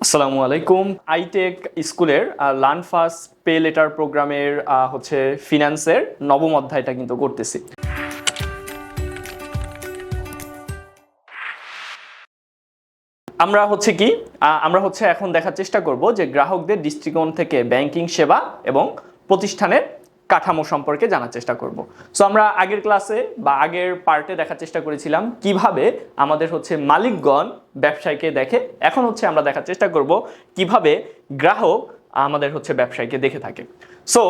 আসসালামু আলাইকুম। আইটেক স্কুলের লার্ন ফার্স্ট পে লেটার প্রোগ্রামের হচ্ছে ফিনান্সের নবম অধ্যায়টা কিন্তু করতেছি। আমরা হচ্ছে কি আমরা হচ্ছে এখন দেখার চেষ্টা করব যে গ্রাহকদের দৃষ্টিকোণ থেকে ব্যাংকিং সেবা এবং প্রতিষ্ঠানের কাঠামো সম্পর্কে জানার চেষ্টা করব। সো আমরা আগের ক্লাসে বা আগের পার্টে দেখার চেষ্টা করেছিলাম কিভাবে আমাদের হচ্ছে মালিকগণ ব্যবসায়ীকে দেখে। এখন হচ্ছে আমরা দেখার চেষ্টা করব কিভাবে গ্রাহক আমাদের হচ্ছে ব্যবসায়ীকে দেখে থাকে। সো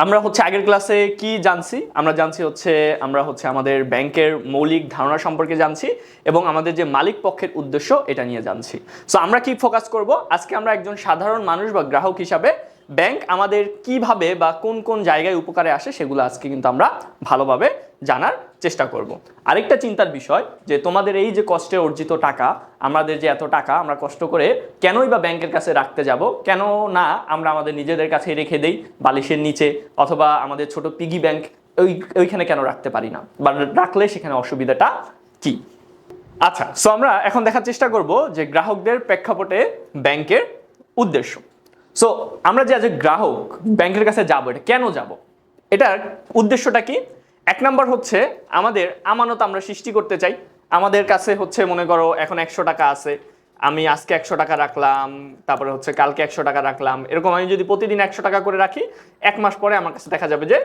আমরা হচ্ছে আগের ক্লাসে কি জানছি? আমরা জানছি হচ্ছে আমরা হচ্ছে আমাদের ব্যাংকের মৌলিক ধারণা সম্পর্কে জানছি এবং আমাদের যে মালিক পক্ষের উদ্দেশ্য এটা নিয়ে জানছি। সো আমরা কি ফোকাস করব আজকে? আমরা একজন সাধারণ মানুষ বা গ্রাহক হিসাবে ব্যাংক আমাদের কিভাবে বা কোন কোন জায়গায় উপকারে আসে সেগুলো আজকে কিন্তু আমরা ভালোভাবে জানার চেষ্টা করব। আরেকটা চিন্তার বিষয় যে তোমাদের এই যে কষ্টে অর্জিত টাকা, আমাদের যে এত টাকা আমরা কষ্ট করে কেনই বা ব্যাংকের কাছে রাখতে যাব, কেন না আমরা আমাদের নিজেদের কাছে রেখে দেই বালিশের নিচে, অথবা আমাদের ছোট পিগি ব্যাংক ওইখানে কেন রাখতে পারি না, বা রাখলে সেখানে অসুবিধাটা কি? আচ্ছা, সো আমরা এখন দেখার চেষ্টা করব যে গ্রাহকদের প্রেক্ষাপটে ব্যাংকের উদ্দেশ্য। সো আমরা যে আজ গ্রাহক ব্যাংকের কাছে যাব, এটা কেন যাব, এটার উদ্দেশ্যটা কি? এক নম্বর হচ্ছে আমাদের আমানত আমরা সৃষ্টি করতে চাই। আমাদের কাছে হচ্ছে মনে করো এখন 100 টাকা আছে, আমি আজকে 100 টাকা রাখলাম, তারপরে হচ্ছে কালকে 100 টাকা রাখলাম, এরকম আমি যদি প্রতিদিন 100 টাকা করে রাখি, 1 মাস পরে আমার কাছে দেখা যাবে যে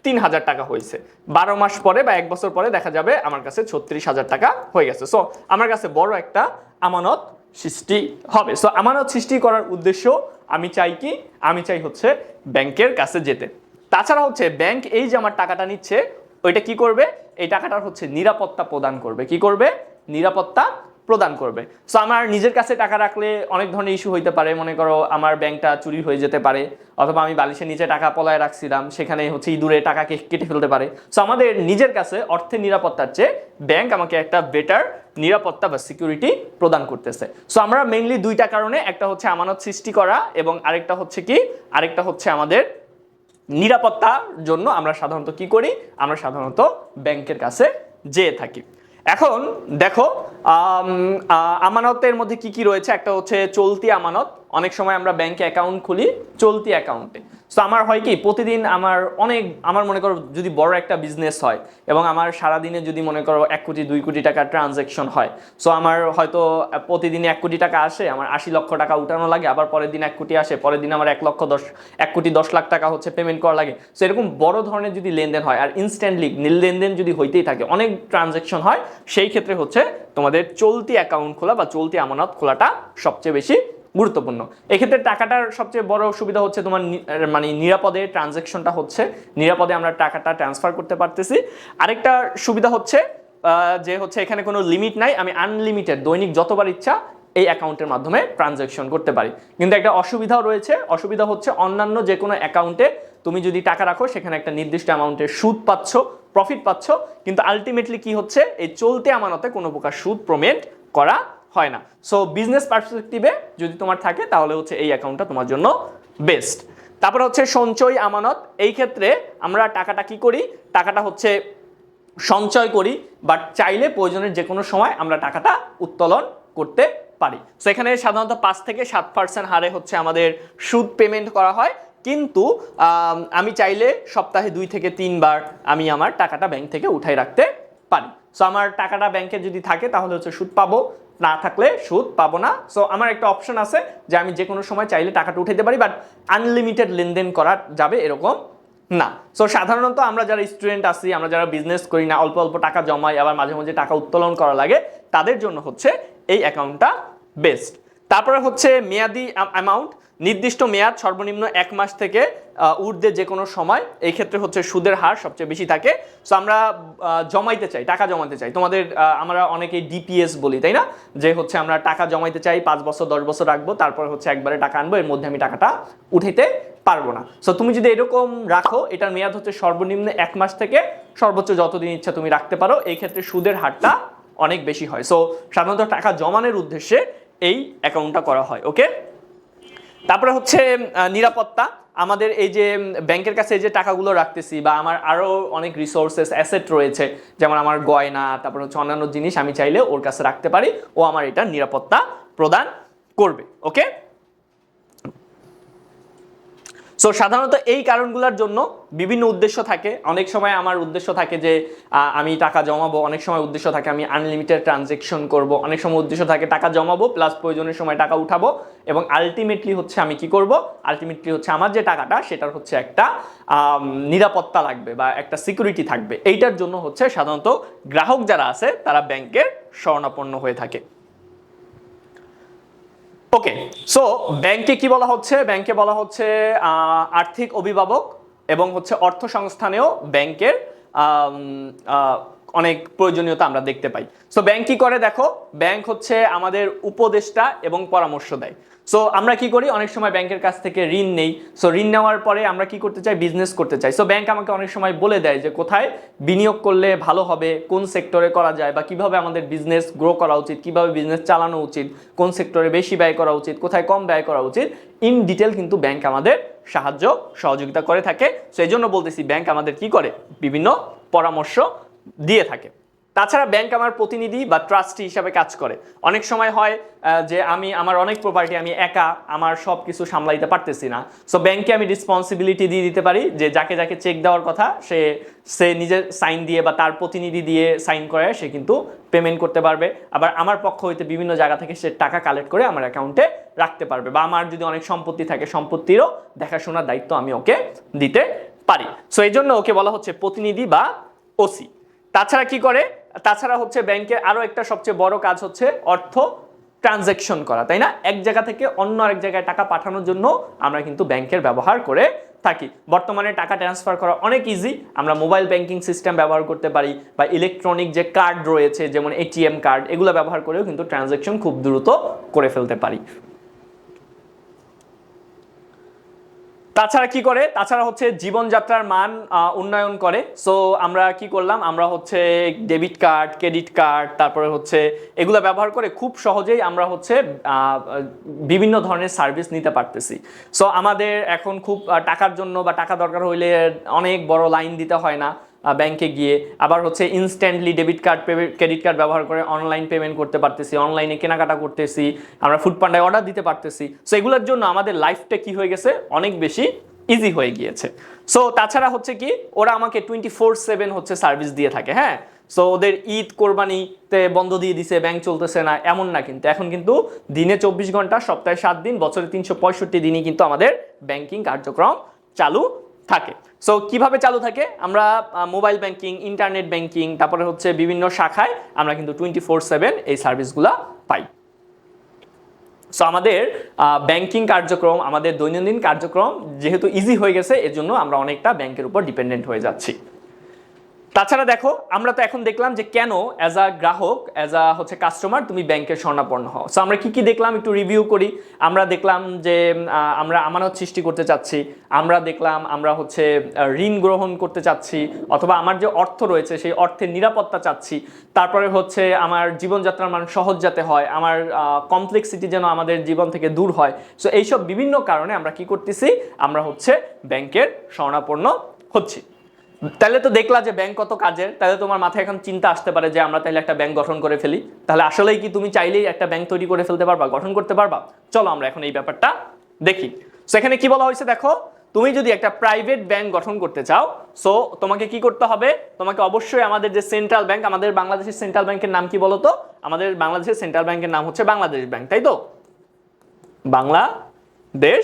3000 টাকা হয়েছে। 12 মাস পরে বা 1 বছর পরে দেখা যাবে আমার কাছে 36,000 টাকা হয়ে গেছে। সো আমার কাছে বড় একটা আমানত সৃষ্টি হবে। সো আমানত সৃষ্টি করার উদ্দেশ্য আমি চাই কি? আমি চাই হচ্ছে ব্যাংকের কাছে যেতে। তাছাড়া হচ্ছে ব্যাংক এই যে আমার টাকাটা নিচ্ছে, ওইটা কি করবে? এই টাকাটার হচ্ছে নিরাপত্তা প্রদান করবে। কি করবে? নিরাপত্তা প্রদান করবে। সো আমার নিজের কাছে টাকা রাখলে অনেক ধরনের ইস্যু হইতে পারে। মনে করো আমার ব্যাংকটা চুরি হয়ে যেতে পারে, অথবা আমি বালিশের নিচে টাকা পলায় রাখছিলাম, সেখানে হচ্ছে ইঁদুরে টাকাকে কেটে ফেলতে পারে। সো আমাদের নিজের কাছে অর্থের নিরাপত্তার চেয়ে ব্যাংক আমাকে একটা বেটার নিরাপত্তা বা সিকিউরিটি প্রদান করতেছে। সো আমরা মেইনলি দুইটা কারণে, একটা হচ্ছে আমানত সৃষ্টি করা এবং আরেকটা হচ্ছে কি? আরেকটা হচ্ছে আমাদের নিরাপত্তার জন্য আমরা সাধারণত কি করি? আমরা সাধারণত ব্যাংকের কাছে যেয়ে থাকি। এখন দেখো আমানতের মধ্যে কি কি রয়েছে। একটা হচ্ছে চলতি আমানত। অনেক সময় আমরা ব্যাংকে অ্যাকাউন্ট খুলি চলতি অ্যাকাউন্টে। সো আমার হয় কি, প্রতিদিন আমার মনে করো যদি বড় একটা বিজনেস হয় এবং আমার সারাদিনে যদি মনে করো 1 কোটি 2 কোটি টাকা ট্রানজ্যাকশন হয়, সো আমার হয়তো প্রতিদিনে 1 কোটি টাকা আসে, আমার 80 লক্ষ টাকা উঠানো লাগে, আবার পরের দিন 1 কোটি আসে, পরের দিন আমার 1 কোটি 10 লাখ টাকা হচ্ছে পেমেন্ট করা লাগে। সো এরকম বড় ধরনের যদি লেনদেন হয় আর ইনস্ট্যান্টলি লেনদেন যদি হইতেই থাকে, অনেক ট্রানজ্যাকশন হয়, সেই ক্ষেত্রে হচ্ছে তোমাদের চলতি অ্যাকাউন্ট খোলা বা চলতি আমানত খোলাটা সবচেয়ে বেশি গুরুত্বপূর্ণ। এক্ষেত্রে টাকাটার সবচেয়ে বড় সুবিধা হচ্ছে তোমার মানে নিরাপদে ট্রানজ্যাকশনটা হচ্ছে, নিরাপদে আমরা টাকাটা ট্রান্সফার করতে পারতেছি। আরেকটা সুবিধা হচ্ছে যে হচ্ছে এখানে কোনো লিমিট নাই, আমি আনলিমিটেড দৈনিক যতবার ইচ্ছা এই অ্যাকাউন্টের মাধ্যমে ট্রানজ্যাকশন করতে পারি। কিন্তু একটা অসুবিধাও রয়েছে। অসুবিধা হচ্ছে অন্যান্য যে কোনো অ্যাকাউন্টে তুমি যদি টাকা রাখো, সেখানে একটা নির্দিষ্ট অ্যামাউন্টের সুদ পাচ্ছ, প্রফিট পাচ্ছ, কিন্তু আলটিমেটলি কি হচ্ছে, এই চলতি আমানতে কোনো প্রকার সুদ পেমেন্ট করা হয় না। সো বিজনেস পার্সপেক্টিভে যদি তোমার থাকে তাহলে হচ্ছে এই অ্যাকাউন্টটা তোমার জন্য বেস্ট। তারপরে হচ্ছে সঞ্চয় আমানত। এই ক্ষেত্রে আমরা টাকাটা কি করি? টাকাটা হচ্ছে সঞ্চয় করি, বাট চাইলে প্রয়োজনের যে কোনো সময় আমরা টাকাটা উত্তোলন করতে পারি। সো এখানে সাধারণত 5 থেকে 7% হারে হচ্ছে আমাদের সুদ পেমেন্ট করা হয়, কিন্তু আমি চাইলে সপ্তাহে 2 থেকে 3 বার আমি আমার টাকাটা ব্যাংক থেকে উঠাই রাখতে পারি। সো আমার টাকাটা ব্যাংকে যদি থাকে তাহলে হচ্ছে সুদ পাবো, না থাকলে সুদ পাবো না। সো আমার একটা অপশন আছে যে আমি যে কোনো সময় চাইলে টাকাটা উঠাইতে পারি, বাট আনলিমিটেড লেনদেন করা যাবে এরকম না। সো সাধারণত আমরা যারা স্টুডেন্ট আছি, আমরা যারা বিজনেস করি না, অল্প অল্প টাকা জমাই, আবার মাঝে মাঝে টাকা উত্তোলন করা লাগে, তাদের জন্য হচ্ছে এই অ্যাকাউন্টটা বেস্ট। তারপরে হচ্ছে মেয়াদি অ্যামাউন্ট। নির্দিষ্ট মেয়াদ সর্বনিম্ন 1 মাস থেকে ঊর্ধ্বে যে কোনো সময়। এই ক্ষেত্রে হচ্ছে সুদের হার সবচেয়ে বেশি থাকে। সো আমরা জমাইতে চাই, টাকা জমাতে চাই। তোমাদের আমরা অনেকেই ডিপিএস বলি, তাই না? যে হচ্ছে আমরা টাকা জমাইতে চাই, 5 বছর 10 বছর রাখবো, তারপর হচ্ছে একবারে টাকা আনবো, এর মধ্যে আমি টাকাটা উঠাইতে পারবো না। সো তুমি যদি এরকম রাখো, এটার মেয়াদ হচ্ছে সর্বনিম্ন 1 মাস থেকে সর্বোচ্চ যতদিন ইচ্ছা তুমি রাখতে পারো। এই ক্ষেত্রে সুদের হারটা অনেক বেশি হয়। সো সাধারণত টাকা জমানোর উদ্দেশ্যে এই অ্যাকাউন্টটা করা হয়। ওকে, তারপরে হচ্ছে নিরাপত্তা। আমাদের এই যে ব্যাংকের কাছে এই যে টাকাগুলো রাখতেছি, বা আমার আরও অনেক রিসোর্সেস অ্যাসেট রয়েছে, যেমন আমার গয়না, তারপর হচ্ছে অন্যান্য জিনিস আমি চাইলে ওর কাছে রাখতে পারি, ও আমার এটা নিরাপত্তা প্রদান করবে। ওকে, সো সাধারণত এই কারণগুলোর জন্য বিভিন্ন উদ্দেশ্য থাকে। অনেক সময় আমার উদ্দেশ্য থাকে যে আমি টাকা জমাবো, অনেক সময় উদ্দেশ্য থাকে আমি আনলিমিটেড ট্রানজেকশন করব, অনেক সময় উদ্দেশ্য থাকে টাকা জমাবো প্লাস প্রয়োজনের সময় টাকা উঠাবো, এবং আলটিমেটলি হচ্ছে আমি কি করব, আলটিমেটলি হচ্ছে আমার যে টাকাটা সেটার হচ্ছে একটা নিরাপত্তা লাগবে বা একটা সিকিউরিটি থাকবে। এইটার জন্য হচ্ছে সাধারণত গ্রাহক যারা আছে তারা ব্যাংকের শরণাপন্ন হয়ে থাকে। ওকে, সো ব্যাংকে কি বলা হচ্ছে, ব্যাংকে বলা হচ্ছে আর্থিক অভিভাবক এবং হচ্ছে অর্থ সংস্থানেও ব্যাংকের অনেক প্রয়োজনীয়তা আমরা দেখতে পাই। সো ব্যাংক কি করে দেখো, ব্যাংক হচ্ছে আমাদের উপদেষ্টা এবং পরামর্শ দেয়। সো আমরা কি করি, অনেক সময় ব্যাংকের কাছ থেকে ঋণ নেই। সো ঋণ নেওয়ার পরে আমরা কি করতে চাই, বিজনেস করতে চাই। সো ব্যাংক আমাকে অনেক সময় বলে দেয় যে কোথায় বিনিয়োগ করলে ভালো হবে, কোন সেক্টরে করা যায়, বা কিভাবে আমাদের বিজনেস গ্রো করা উচিত, কিভাবে বিজনেস চালানো উচিত, কোন সেক্টরে বেশি ব্যয় করা উচিত, কোথায় কম ব্যয় করা উচিত, ইন ডিটেল কিন্তু ব্যাংক আমাদের সাহায্য সহযোগিতা করে থাকে। সো এই জন্য বলতেছি ব্যাংক আমাদের কি করে, বিভিন্ন পরামর্শ দিয়ে থাকে। তাছাড়া ব্যাংক আমার প্রতিনিধি বা ট্রাস্টি হিসাবে কাজ করে। অনেক সময় হয় যে আমার অনেক প্রপার্টি, আমি একা আমার সব কিছু সামলাইতে পারতেছি না। সো ব্যাংকে আমি রেসপন্সিবিলিটি দিয়ে দিতে পারি যে যাকে যাকে চেক দেওয়ার কথা সে নিজের সাইন দিয়ে বা তার প্রতিনিধি দিয়ে সাইন করে সে কিন্তু পেমেন্ট করতে পারবে। আবার আমার পক্ষ হইতে বিভিন্ন জায়গা থেকে সে টাকা কালেক্ট করে আমার অ্যাকাউন্টে রাখতে পারবে, বা আমার যদি অনেক সম্পত্তি থাকে সম্পত্তিরও দেখাশোনার দায়িত্ব আমি ওকে দিতে পারি। সো এই জন্য ওকে বলা হচ্ছে প্রতিনিধি বা ওসি। তাছাড়া কি করে, তাছাড়া হচ্ছে ব্যাংকের আরো একটা সবচেয়ে বড় কাজ হচ্ছে অর্থ ট্রানজ্যাকশন করা, তাই না? এক জায়গা থেকে অন্য আরেক জায়গায় টাকা পাঠানোর জন্য আমরা কিন্তু ব্যাংকের ব্যবহার করে থাকি। বর্তমানে টাকা ট্রান্সফার করা অনেক ইজি, আমরা মোবাইল ব্যাংকিং সিস্টেম ব্যবহার করতে পারি, বা ইলেকট্রনিক যে কার্ড রয়েছে যেমন এটিএম কার্ড, এগুলো ব্যবহার করেও কিন্তু ট্রানজ্যাকশন খুব দ্রুত করে ফেলতে পারি। তাছাড়া কি করে, তাছাড়া হচ্ছে জীবনযাত্রার মান উন্নয়ন করে। সো আমরা কি করলাম, আমরা হচ্ছে ডেবিট কার্ড, ক্রেডিট কার্ড, তারপরে হচ্ছে এগুলো ব্যবহার করে খুব সহজেই আমরা হচ্ছে বিভিন্ন ধরনের সার্ভিস নিতে পারতেছি। সো আমাদের এখন খুব টাকার জন্য বা টাকা দরকার হইলে অনেক বড় লাইন দিতে হয় না ব্যাংকে গিয়ে। আবার হচ্ছে instantly debit card, credit card ব্যবহার করে অনলাইন পেমেন্ট করতে পারতেছি, অনলাইনে কেনাকাটা করতেছি, আমরা ফুড পান্ডায় অর্ডার দিতে পারতেছি। সো এগুলোর জন্য আমাদের লাইফটা কি হয়ে গেছে, অনেক বেশি ইজি হয়ে গিয়েছে। সো তাছাড়া হচ্ছে কি, ওরা আমাকে 24/7 হচ্ছে সার্ভিস দিয়ে থাকে। হ্যাঁ, সো ওদের ঈদ কোরবানিতে বন্ধ দিয়ে দিছে, ব্যাংক চলতেছে না এমন না, কিন্তু এখন কিন্তু দিনে 24 ঘন্টা, সপ্তাহে 7 দিন, বছরে 365 দিনই কিন্তু আমাদের ব্যাংকিং কার্যক্রম চালু থাকে। সো কিভাবে চালু থাকে, আমরা মোবাইল ব্যাংকিং, ইন্টারনেট ব্যাংকিং, তারপরে হচ্ছে বিভিন্ন শাখায় আমরা কিন্তু 24/7 এই সার্ভিসগুলা পাই। সো আমাদের ব্যাংকিং কার্যক্রম, আমাদের দৈনন্দিন কার্যক্রম যেহেতু ইজি হয়ে গেছে, এজন্য আমরা অনেকটা ব্যাংকের উপর ডিপেন্ডেন্ট হয়ে যাচ্ছি। তাছাড়া দেখো, আমরা তো এখন দেখলাম যে কেন অ্যাজ আ গ্রাহক, অ্যাজ আ হচ্ছে কাস্টমার তুমি ব্যাংকের শরণাপন্ন হও। সো আমরা কি কি দেখলাম একটু রিভিউ করি। আমরা দেখলাম যে আমরা আমানত সৃষ্টি করতে চাচ্ছি, আমরা দেখলাম আমরা হচ্ছে ঋণ গ্রহণ করতে চাচ্ছি, অথবা আমার যে অর্থ রয়েছে সেই অর্থের নিরাপত্তা চাচ্ছি, তারপরে হচ্ছে আমার জীবনযাত্রার মান সহজ যাতে হয়, আমার কমপ্লেক্সিটি যেন আমাদের জীবন থেকে দূর হয়। সো এইসব বিভিন্ন কারণে আমরা কি করতেছি, আমরা হচ্ছে ব্যাংকের শরণাপন্ন হচ্ছি। তাহলে তো দেখলা যে ব্যাংক কত কাজের। তাহলে তোমার মাথায় এখন চিন্তা আসতে পারে যে আমরা তাহলে একটা ব্যাংক গঠন করে ফেলি। তাহলে আসলেই কি তুমি চাইলেই একটা ব্যাংক তৈরি করে ফেলতে পারবা, গঠন করতে পারবা? চলো আমরা এখন এই ব্যাপারটা দেখি। সেখানে কি বলা হয়েছে দেখো, তুমি যদি একটা প্রাইভেট ব্যাংক গঠন করতে চাও, সো তোমাকে কি করতে হবে, তোমাকে অবশ্যই আমাদের যে সেন্ট্রাল ব্যাংক, আমাদের বাংলাদেশের সেন্ট্রাল ব্যাংকের নাম কি বলতো? আমাদের বাংলাদেশের সেন্ট্রাল ব্যাংকের নাম হচ্ছে বাংলাদেশ ব্যাংক, তাই তো? বাংলাদেশ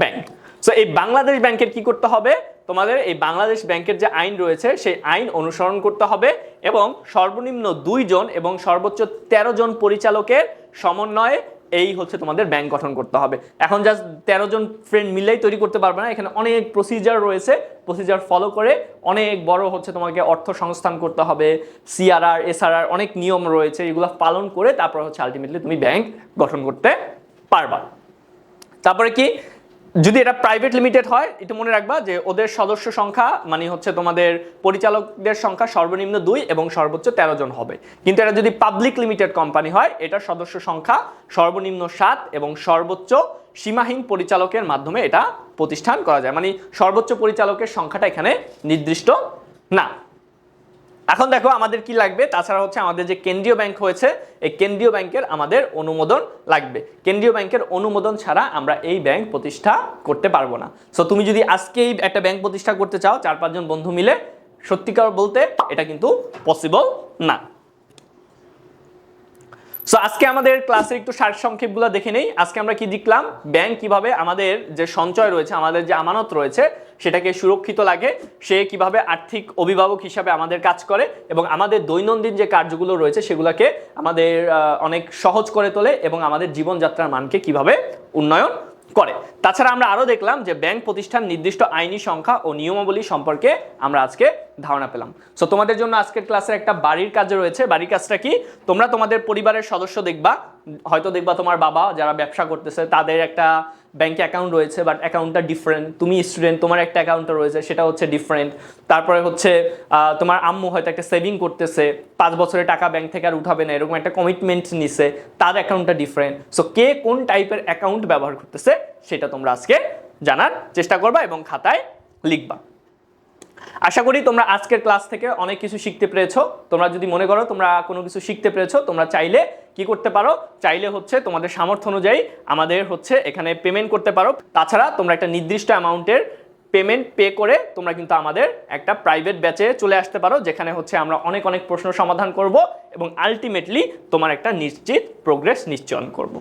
ব্যাংক। সো এই বাংলাদেশ ব্যাংকের কি করতে হবে, তোমাদের এই বাংলাদেশ ব্যাংকের যে আইন রয়েছে সেই আইন অনুসরণ করতে হবে, এবং সর্বনিম্ন 2 জন এবং সর্বোচ্চ 13 জন পরিচালকের সমন্বয়ে এই হচ্ছে তোমাদের ব্যাংক গঠন করতে হবে। এখন জাস্ট 13 জন ফ্রেন্ড মিলেই তৈরি করতে পারবে না, এখানে অনেক প্রসিজার রয়েছে, প্রসিজার ফলো করে অনেক বড় হচ্ছে তোমাকে অর্থ সংস্থান করতে হবে, সিআরআর, এসআরআর, অনেক নিয়ম রয়েছে, এগুলো পালন করে তারপর হচ্ছে আলটিমেটলি তুমি ব্যাংক গঠন করতে পারবা। তারপরে কি, যদি এটা প্রাইভেট লিমিটেড হয়, এটা মনে রাখবা যে ওদের সদস্য সংখ্যা মানে হচ্ছে তোমাদের পরিচালকদের সংখ্যা সর্বনিম্ন 2 এবং সর্বোচ্চ 13 জন হবে। কিন্তু এটা যদি পাবলিক লিমিটেড কোম্পানি হয়, এটার সদস্য সংখ্যা সর্বনিম্ন 7 এবং সর্বোচ্চ সীমাহীন পরিচালকের মাধ্যমে এটা প্রতিষ্ঠান করা যায়। মানে সর্বোচ্চ পরিচালকের সংখ্যাটা এখানে নির্দিষ্ট না। এখন দেখো আমাদের কি লাগবে, তাছাড়া হচ্ছে আমাদের যে কেন্দ্রীয় ব্যাংক হয়েছে এই কেন্দ্রীয় ব্যাংকের আমাদের অনুমোদন লাগবে। কেন্দ্রীয় ব্যাংকের অনুমোদন ছাড়া আমরা এই ব্যাংক প্রতিষ্ঠা করতে পারবো না। সো তুমি যদি আজকেই একটা ব্যাংক প্রতিষ্ঠা করতে চাও 4-5 জন বন্ধু মিলে, সত্যিকার বলতে এটা কিন্তু পসিবল না। সো আজকে আমাদের ক্লাসের একটু সারসংক্ষেপগুলো দেখে নেই। আজকে আমরা কি দেখলাম, ব্যাংক কিভাবে আমাদের যে সঞ্চয় রয়েছে, আমাদের যে আমানত রয়েছে সেটাকে সুরক্ষিত লাগে, সে কিভাবে আর্থিক অভিভাবক হিসাবে আমাদের কাজ করে এবং আমাদের দৈনন্দিন যে কার্যগুলো রয়েছে সেগুলোকে আমাদের অনেক সহজ করে তোলে এবং আমাদের জীবনযাত্রার মানকে কিভাবে উন্নয়ন করে। তাছাড়া আমরা আরো দেখলাম যে ব্যাংক প্রতিষ্ঠান নির্দিষ্ট আইনি সংখ্যা ও নিয়মাবলী সম্পর্কে আমরা আজকে ধারণা পেলাম। সো তোমাদের জন্য আজকের ক্লাসে একটা বাড়ির কাজ রয়েছে। বাড়ির কাজটা কি, তোমরা তোমাদের পরিবারের সদস্য দেখবা, হয়তো দেখবা তোমার বাবা যারা ব্যবসা করতেছে তাদের একটা ব্যাংকে অ্যাকাউন্ট রয়েছে, বাট অ্যাকাউন্টটা ডিফারেন্ট। তুমি স্টুডেন্ট, তোমার একটা অ্যাকাউন্টটা রয়েছে, সেটা হচ্ছে ডিফারেন্ট। তারপরে হচ্ছে তোমার আম্মু হয়তো একটা সেভিং করতেছে, 5 বছরের টাকা ব্যাংক থেকে আর উঠাবে না, এরকম একটা কমিটমেন্ট নিছে, তার অ্যাকাউন্টটা ডিফারেন্ট। সো কে কোন টাইপের অ্যাকাউন্ট ব্যবহার করতেছে সেটা তোমরা আজকে জানার চেষ্টা করবা এবং খাতায় লিখবা। আশা করি তোমরা আজকের ক্লাস থেকে অনেক কিছু শিখতে পেরেছো। তোমরা যদি মনে করো তোমরা কোনো কিছু শিখতে পেরেছো, তোমরা চাইলে কি করতে পারো, চাইলে হচ্ছে তোমাদের সামর্থ্য অনুযায়ী আমাদের হচ্ছে এখানে পেমেন্ট করতে পারো। তাছাড়া তোমরা একটা নির্দিষ্ট অ্যামাউন্টের পেমেন্ট পে করে তোমরা কিন্তু আমাদের একটা প্রাইভেট ব্যাচে চলে আসতে পারো, যেখানে হচ্ছে আমরা অনেক অনেক প্রশ্ন সমাধান করব এবং আলটিমেটলি তোমার একটা নিশ্চিত প্রোগ্রেস নিশ্চয়ন করব।